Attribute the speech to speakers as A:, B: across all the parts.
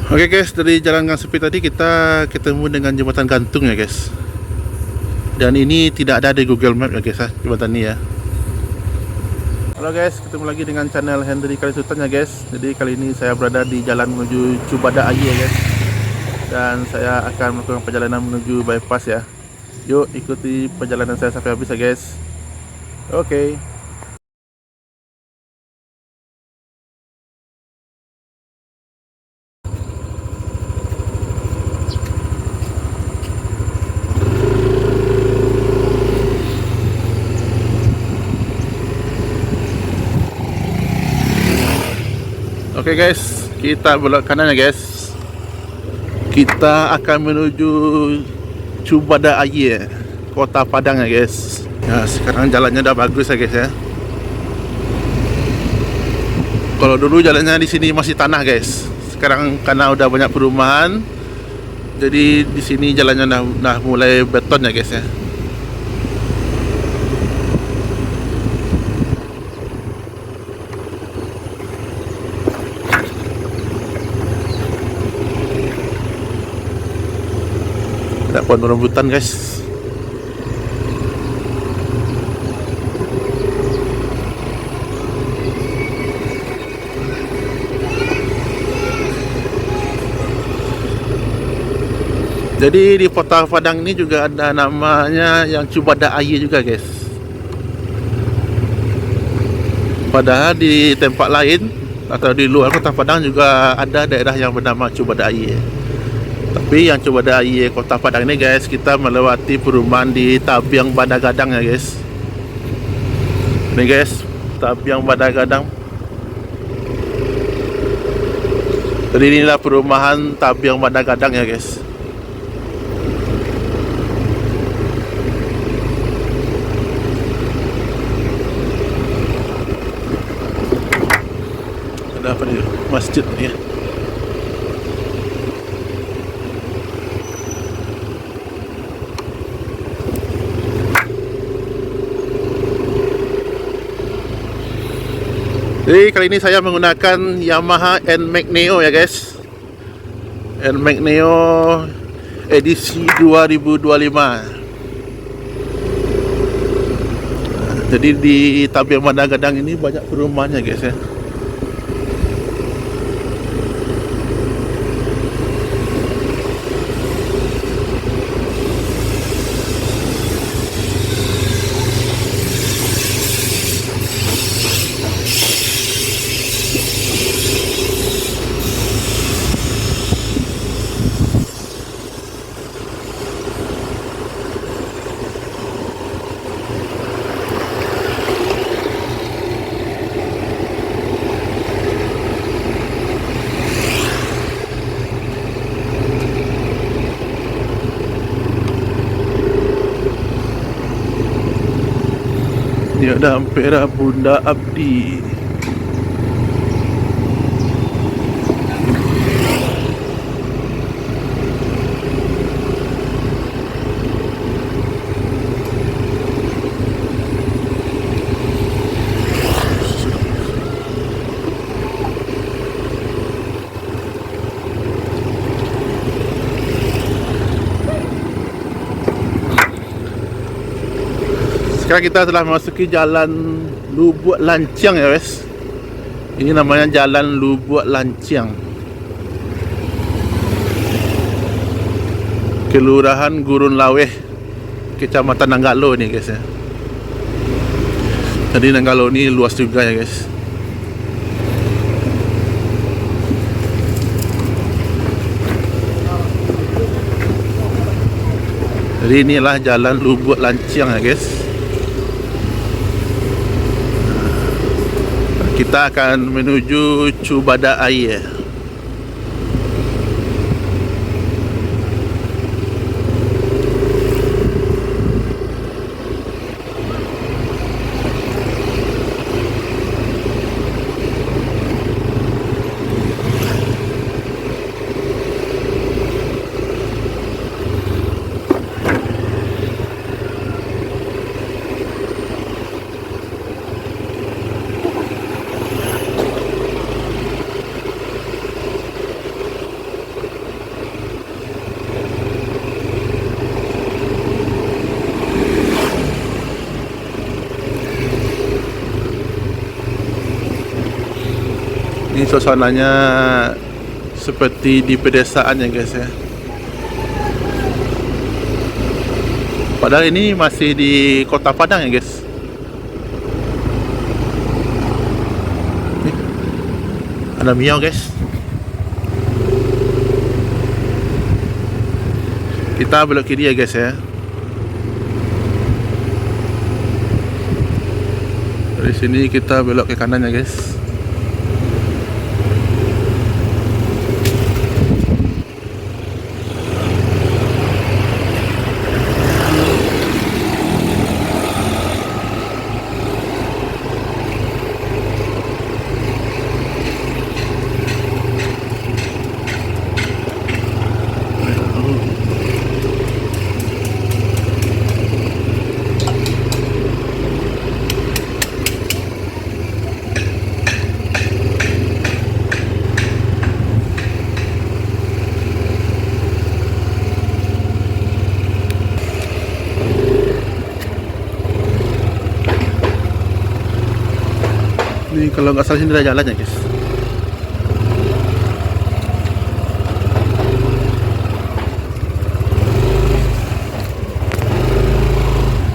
A: Oke guys, dari jalan Gang Sepi tadi kita ketemu dengan jembatan gantung ya guys. Dan ini tidak ada di Google Map ya guys ya, jembatan ini ya. Halo guys, ketemu lagi dengan channel Henry Kalisultan ya guys. Jadi kali ini saya berada di jalan menuju Cubada Aye ya guys. Dan saya akan melakukan perjalanan menuju bypass ya. Yuk ikuti perjalanan saya sampai habis ya guys. Oke. Oke guys, kita belok kanan ya guys. Kita akan menuju Cubada Aye, Kota Padang ya guys. Ya, sekarang jalannya udah bagus ya guys ya. Kalau dulu jalannya di sini masih tanah guys. Sekarang karena udah banyak perumahan, jadi di sini jalannya udah mulai beton ya guys ya. Ada pohon rambutan guys. Jadi di Kota Padang ini juga ada namanya yang Cubada Aye juga guys. Padahal di tempat lain atau di luar Kota Padang juga ada daerah yang bernama Cubada Aye. Tapi yang Cubada Aye Kota Padang ini guys, kita melewati perumahan di Tabiang Badagadang ya guys. Ini guys, Tabiang Badagadang. Jadi inilah perumahan Tabiang Badagadang ya guys. Ada apa nih? Masjid nih ya. Jadi kali ini saya menggunakan Yamaha NMAX Neo ya guys. NMAX Neo edisi 2025. Jadi di Tabiang Badagadang ini banyak perumahannya guys ya. Ini ada Ampera Bunda Abdi. Sekarang kita telah memasuki jalan Lubuk Lanciang ya guys. Ini namanya Jalan Lubuk Lanciang, Kelurahan Gurun Laweh, Kecamatan Nanggalo nih guys ya. Jadi Nanggalo ini luas juga ya guys. Jadi inilah Jalan Lubuk Lanciang ya guys. Kita akan menuju Cubada Aye. Ini suasananya seperti di pedesaan ya guys ya. Padahal ini masih di Kota Padang ya guys. Nih, ada Mio guys. Kita belok kiri ya guys ya. Dari sini kita belok ke kanan ya guys. Ini kalau nggak salah sini ada jalan ya guys.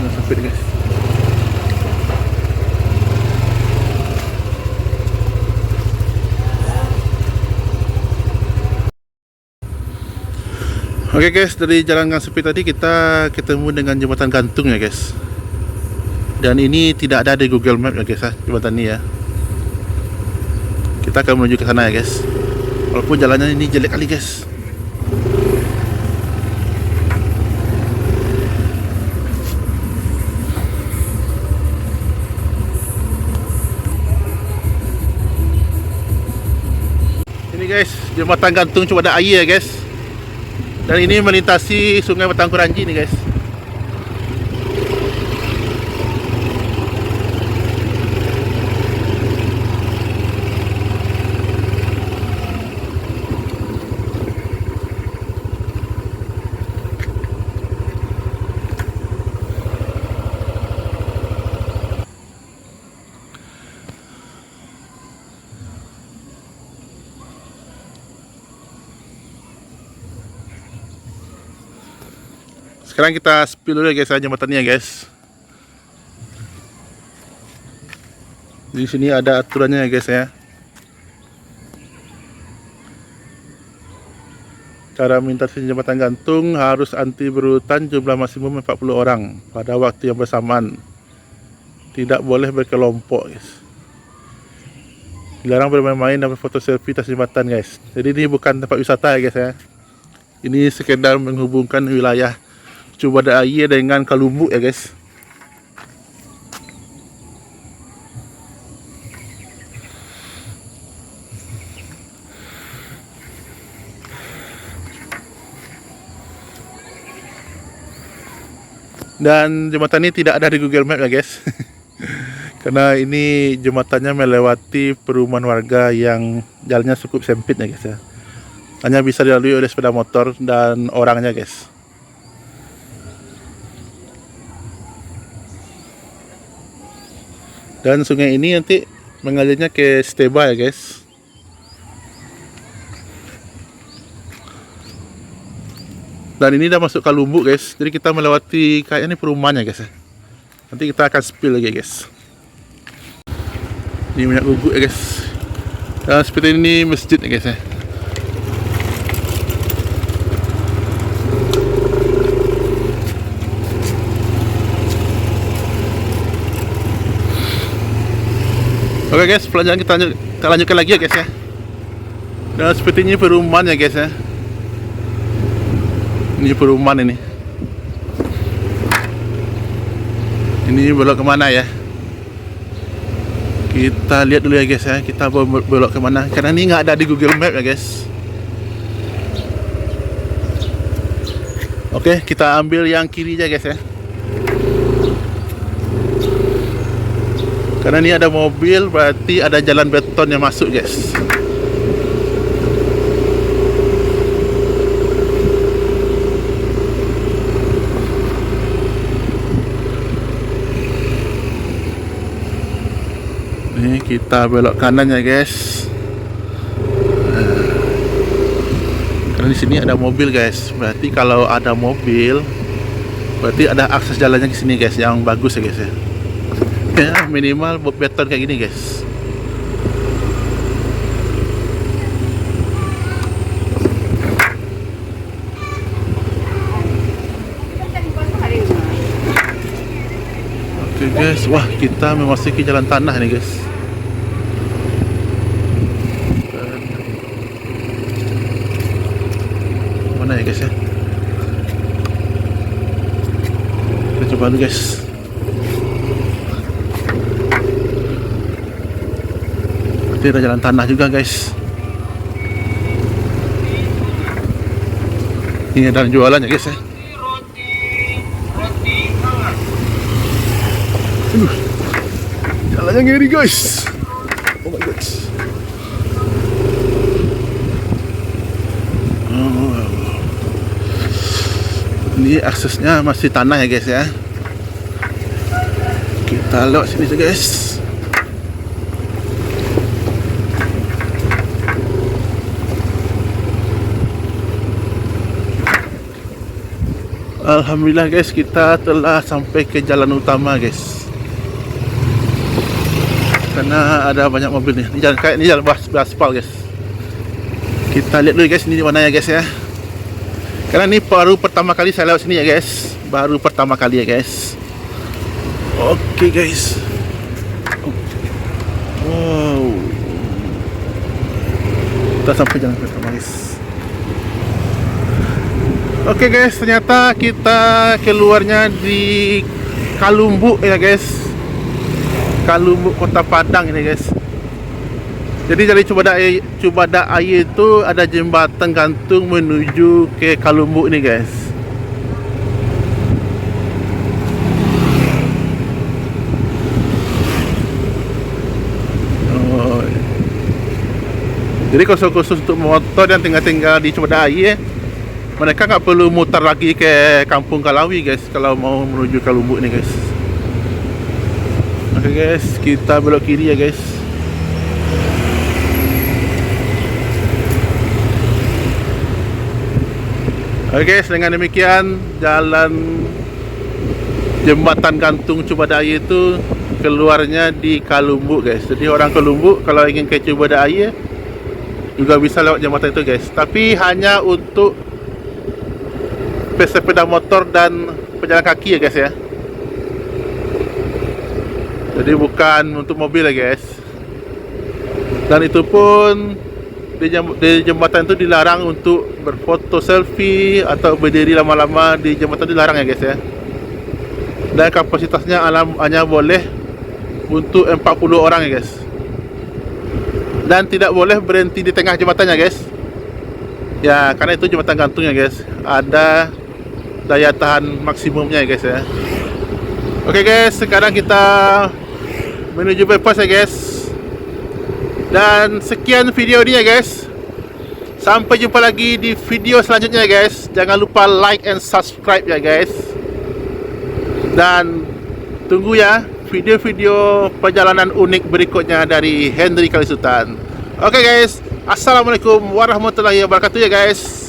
A: Nah, sempit guys. Oke guys, dari jalan gang sempit tadi kita ketemu dengan jembatan gantung ya guys. Dan ini tidak ada di Google Map ya guys ya, jembatan ini ya. Kita akan menuju ke sana ya guys. Walaupun jalannya ini jelek kali guys. Ini guys, jembatan gantung cuma ada air ya guys. Dan ini melintasi Sungai Batangkuranji nih guys. Sekarang kita spill dulu ya guys, jembatannya guys. Di sini ada aturannya ya guys ya. Cara melintasi jembatan gantung harus anti berurutan, jumlah maksimum 40 orang pada waktu yang bersamaan. Tidak boleh berkelompok guys. Dilarang bermain-main dan berfoto selfie atas jembatan guys. Jadi ini bukan tempat wisata ya guys ya. Ini sekedar menghubungkan wilayah Cubada Air dengan Kalumbu ya guys. Dan jembatan ini tidak ada di Google Map ya guys. Karena ini jembatannya melewati perumahan warga yang jalannya cukup sempit ya guys ya. Hanya bisa dilalui oleh sepeda motor dan orangnya guys. Dan sungai ini nanti mengalirnya ke Steba ya guys. Dan ini udah masuk Kalumbu guys. Jadi kita melewati kayaknya ini perumahannya guys ya. Nanti kita akan spill lagi guys. Ini minyak guguk ya guys. Dan seperti ini masjid ya guys ya. Oke guys, pelajaran kita lanjutkan lagi ya guys ya. Dan seperti ini perumahan ya guys ya. Ini perumahan ini. Ini belok kemana ya? Kita lihat dulu ya guys ya. Kita belok kemana? Karena ini nggak ada di Google Map ya guys. Oke, kita ambil yang kiri aja guys ya. Karena ini ada mobil, berarti ada jalan beton yang masuk guys. Ini kita belok kanan ya guys. Karena di sini ada mobil guys. Berarti kalau ada mobil, berarti ada akses jalannya ke sini guys, yang bagus ya guys ya. Ya minimal buat beton kayak gini guys. Oke guys, wah kita memasuki jalan tanah nih guys. Mana ya guys ya? Kita coba dulu guys. Berarti ada jalan tanah juga guys. Ini ada jualannya guys ya. Jalannya ngeri guys. Oh my god. Ini aksesnya masih tanah ya guys ya. Kita lewat sini aja guys. Alhamdulillah guys, kita telah sampai ke jalan utama guys. Karena ada banyak mobil nih. Ini jalan kayak ini jalan aspal guys. Kita lihat dulu guys, ini di mana ya guys ya. Karena ini baru pertama kali saya lewat sini ya guys. Baru pertama kali ya guys. Oke guys. Wow. Kita sampai jalan pertama guys. Oke guys, ternyata kita keluarnya di Kalumbu ya guys. Kalumbu Kota Padang ini guys. Jadi dari Cubada Air itu ada jembatan gantung menuju ke Kalumbu ini guys. Oh. Jadi khusus untuk motor yang tinggal di Cubada Air, mereka nggak perlu mutar lagi ke Kampung Kalawi guys kalau mau menuju Kalumbu ini guys. Oke guys, kita belok kiri ya guys. Oke guys, dengan demikian jalan jembatan gantung Cubada Air itu keluarnya di Kalumbu guys. Jadi orang Kalumbu kalau ingin ke Cubada Air juga bisa lewat jembatan itu guys. Tapi hanya untuk pesepeda motor dan pejalan kaki ya guys ya. Jadi bukan untuk mobil ya guys. Dan itu pun di jembatan itu dilarang untuk berfoto selfie atau berdiri lama-lama di jembatan, dilarang ya guys ya. Dan kapasitasnya hanya boleh untuk 40 orang ya guys. Dan tidak boleh berhenti di tengah jembatannya guys. Ya karena itu jembatan gantung ya guys. Ada daya tahan maksimumnya ya guys ya. Oke guys, sekarang kita menuju bypass ya guys. Dan sekian video ini ya guys. Sampai jumpa lagi di video selanjutnya ya guys. Jangan lupa like and subscribe ya guys. Dan tunggu ya video-video perjalanan unik berikutnya dari Henry Kalisultan. Oke guys, assalamualaikum warahmatullahi wabarakatuh ya guys.